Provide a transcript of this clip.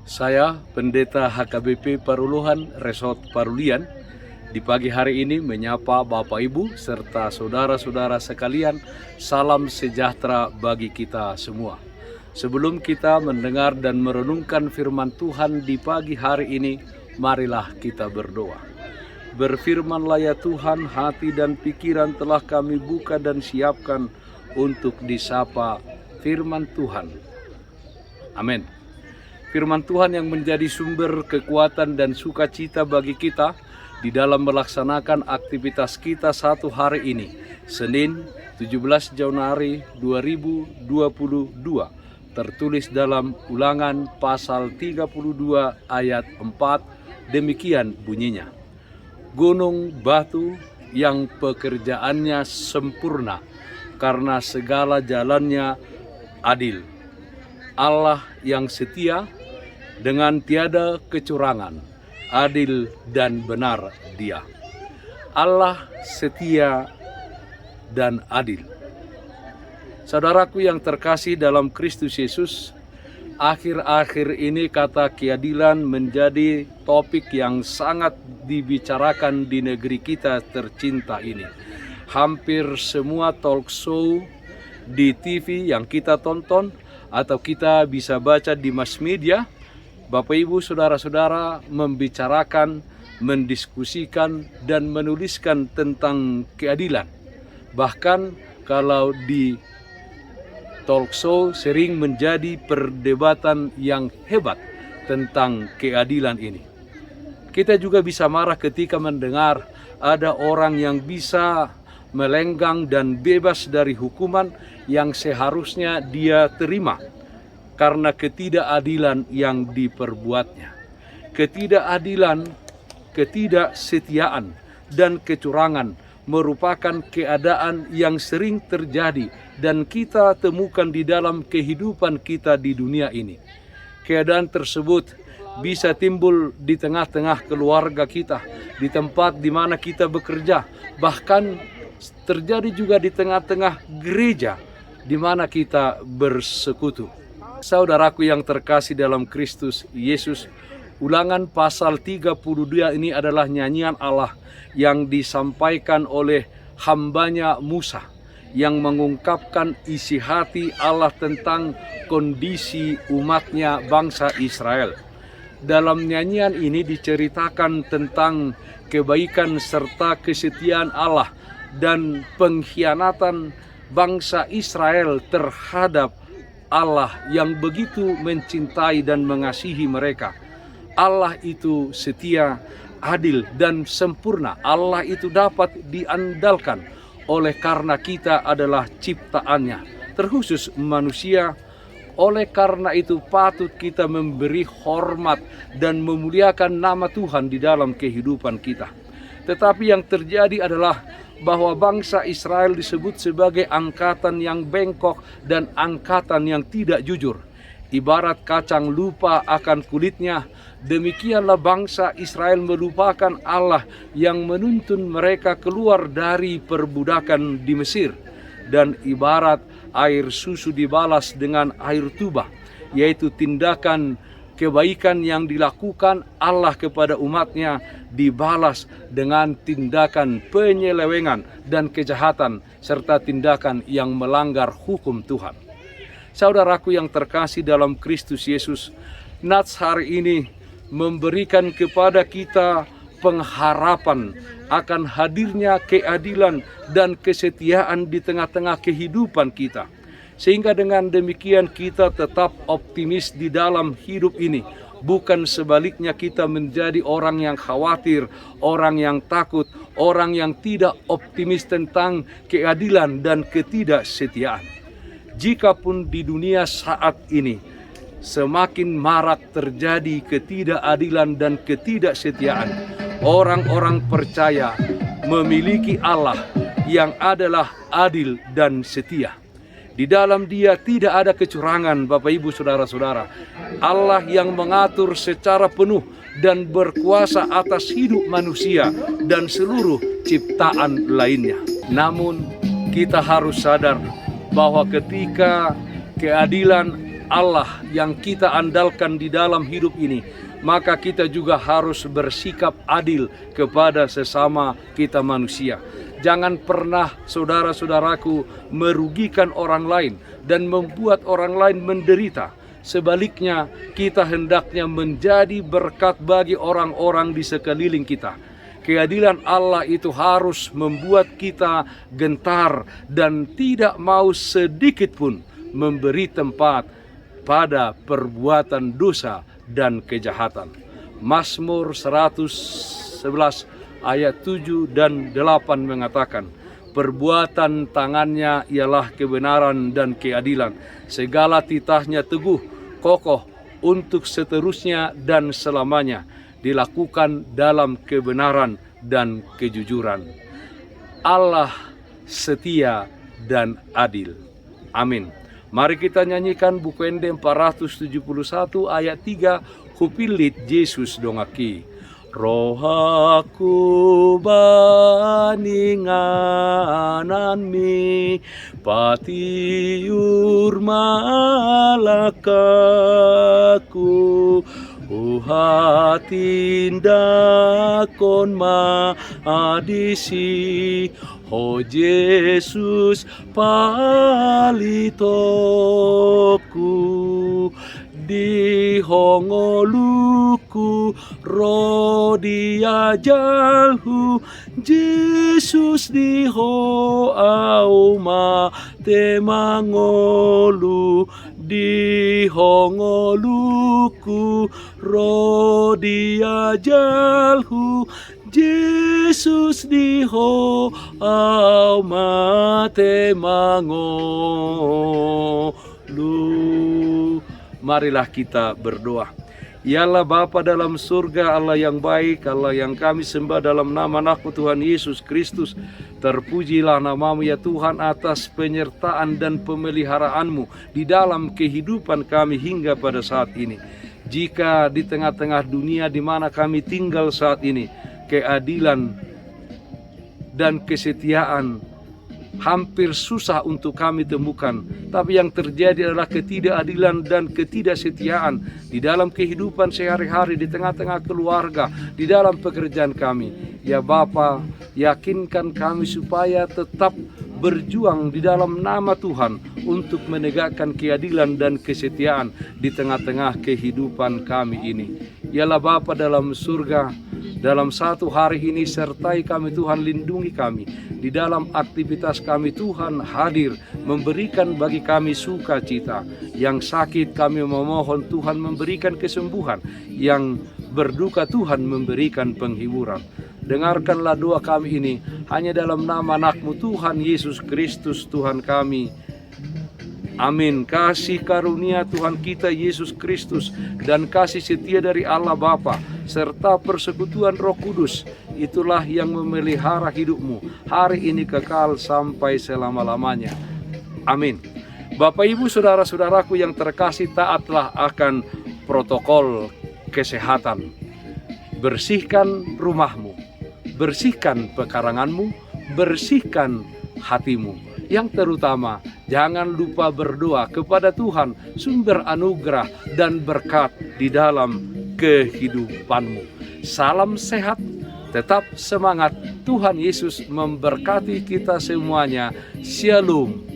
Saya, Pendeta HKBP Paruluhan Resort Parulian, di pagi hari ini menyapa Bapak Ibu serta saudara-saudara sekalian, salam sejahtera bagi kita semua. Sebelum kita mendengar dan merenungkan firman Tuhan di pagi hari ini, marilah kita berdoa. Berfirmanlah ya Tuhan, hati dan pikiran telah kami buka dan siapkan untuk disapa firman Tuhan. Amin. Firman Tuhan yang menjadi sumber kekuatan dan sukacita bagi kita di dalam melaksanakan aktivitas kita satu hari ini, Senin 17 Januari 2022, tertulis dalam Ulangan pasal 32 ayat 4, demikian bunyinya. Gunung batu yang pekerjaannya sempurna, karena segala jalannya adil. Allah yang setia, dengan tiada kecurangan, adil dan benar Dia. Allah setia dan adil. Saudaraku yang terkasih dalam Kristus Yesus, akhir-akhir ini kata keadilan menjadi topik yang sangat dibicarakan di negeri kita tercinta ini. Hampir semua talk show di TV yang kita tonton atau kita bisa baca di mass media, Bapak Ibu Saudara-saudara membicarakan, mendiskusikan dan menuliskan tentang keadilan. Bahkan kalau di talk show sering menjadi perdebatan yang hebat tentang keadilan ini. Kita juga bisa marah ketika mendengar ada orang yang bisa melenggang dan bebas dari hukuman yang seharusnya dia terima karena ketidakadilan yang diperbuatnya. Ketidakadilan, ketidaksetiaan, dan kecurangan merupakan keadaan yang sering terjadi dan kita temukan di dalam kehidupan kita di dunia ini. Keadaan tersebut bisa timbul di tengah-tengah keluarga kita, di tempat di mana kita bekerja, bahkan terjadi juga di tengah-tengah gereja di mana kita bersekutu. Saudaraku yang terkasih dalam Kristus Yesus, Ulangan pasal 32 ini adalah nyanyian Allah yang disampaikan oleh hambanya Musa yang mengungkapkan isi hati Allah tentang kondisi umatnya bangsa Israel. Dalam nyanyian ini diceritakan tentang kebaikan serta kesetiaan Allah dan pengkhianatan bangsa Israel terhadap Allah yang begitu mencintai dan mengasihi mereka. Allah itu setia, adil dan sempurna. Allah itu dapat diandalkan oleh karena kita adalah ciptaannya, terkhusus manusia. Oleh karena itu patut kita memberi hormat dan memuliakan nama Tuhan di dalam kehidupan kita. Tetapi yang terjadi adalah bahwa bangsa Israel disebut sebagai angkatan yang bengkok dan angkatan yang tidak jujur. Ibarat kacang lupa akan kulitnya, demikianlah bangsa Israel melupakan Allah yang menuntun mereka keluar dari perbudakan di Mesir. Dan ibarat air susu dibalas dengan air tuba, yaitu tindakan kebaikan yang dilakukan Allah kepada umatnya dibalas dengan tindakan penyelewengan dan kejahatan serta tindakan yang melanggar hukum Tuhan. Saudaraku yang terkasih dalam Kristus Yesus, Nats hari ini memberikan kepada kita pengharapan akan hadirnya keadilan dan kesetiaan di tengah-tengah kehidupan kita. Sehingga dengan demikian kita tetap optimis di dalam hidup ini. Bukan sebaliknya kita menjadi orang yang khawatir, orang yang takut, orang yang tidak optimis tentang keadilan dan ketidaksetiaan. Jikapun di dunia saat ini semakin marak terjadi ketidakadilan dan ketidaksetiaan, orang-orang percaya memiliki Allah yang adalah adil dan setia. Di dalam Dia tidak ada kecurangan, Bapak Ibu Saudara-saudara. Allah yang mengatur secara penuh dan berkuasa atas hidup manusia dan seluruh ciptaan lainnya. Namun kita harus sadar bahwa ketika keadilan Allah yang kita andalkan di dalam hidup ini, maka kita juga harus bersikap adil kepada sesama kita manusia. Jangan pernah saudara-saudaraku merugikan orang lain dan membuat orang lain menderita. Sebaliknya, kita hendaknya menjadi berkat bagi orang-orang di sekeliling kita. Keadilan Allah itu harus membuat kita gentar dan tidak mau sedikit pun memberi tempat pada perbuatan dosa dan kejahatan. Mazmur 111 ayat 7 dan 8 mengatakan, perbuatan tangannya ialah kebenaran dan keadilan. Segala titahnya teguh, kokoh untuk seterusnya dan selamanya. Dilakukan dalam kebenaran dan kejujuran. Allah setia dan adil. Amin. Mari kita nyanyikan buku Ende 471 ayat 3, Hupilit Yesus dongaki. Rohaku baninganan mi patiur malakaku uhatindakon maadisi ho Yesus palitoku di hongoluku rodia jalhu Yesus di ho auma temangolu di hongoluku rodia jalhu Yesus di ho auma temangolu. Marilah kita berdoa. Ya Allah Bapa dalam surga, Allah yang baik, Allah yang kami sembah dalam nama anakmu Tuhan Yesus Kristus. Terpujilah namamu ya Tuhan atas penyertaan dan pemeliharaanmu di dalam kehidupan kami hingga pada saat ini. Jika di tengah-tengah dunia di mana kami tinggal saat ini, keadilan dan kesetiaan hampir susah untuk kami temukan, tapi yang terjadi adalah ketidakadilan dan ketidaksetiaan di dalam kehidupan sehari-hari, di tengah-tengah keluarga, di dalam pekerjaan kami. Ya Bapa, yakinkan kami supaya tetap berjuang di dalam nama Tuhan untuk menegakkan keadilan dan kesetiaan di tengah-tengah kehidupan kami ini. Yalah Bapa dalam surga, dalam satu hari ini sertai kami Tuhan, lindungi kami. Di dalam aktivitas kami Tuhan hadir memberikan bagi kami sukacita. Yang sakit kami memohon Tuhan memberikan kesembuhan. Yang berduka Tuhan memberikan penghiburan. Dengarkanlah doa kami ini hanya dalam nama anakmu Tuhan Yesus Kristus Tuhan kami. Amin. Kasih karunia Tuhan kita Yesus Kristus dan kasih setia dari Allah Bapa serta persekutuan Roh Kudus, itulah yang memelihara hidupmu hari ini kekal sampai selama-lamanya. Amin. Bapak Ibu saudara-saudaraku yang terkasih, taatlah akan protokol kesehatan. Bersihkan rumahmu, bersihkan pekaranganmu, bersihkan hatimu. Yang terutama, jangan lupa berdoa kepada Tuhan, sumber anugerah dan berkat di dalam kehidupanmu. Salam sehat, tetap semangat. Tuhan Yesus memberkati kita semuanya. Shalom.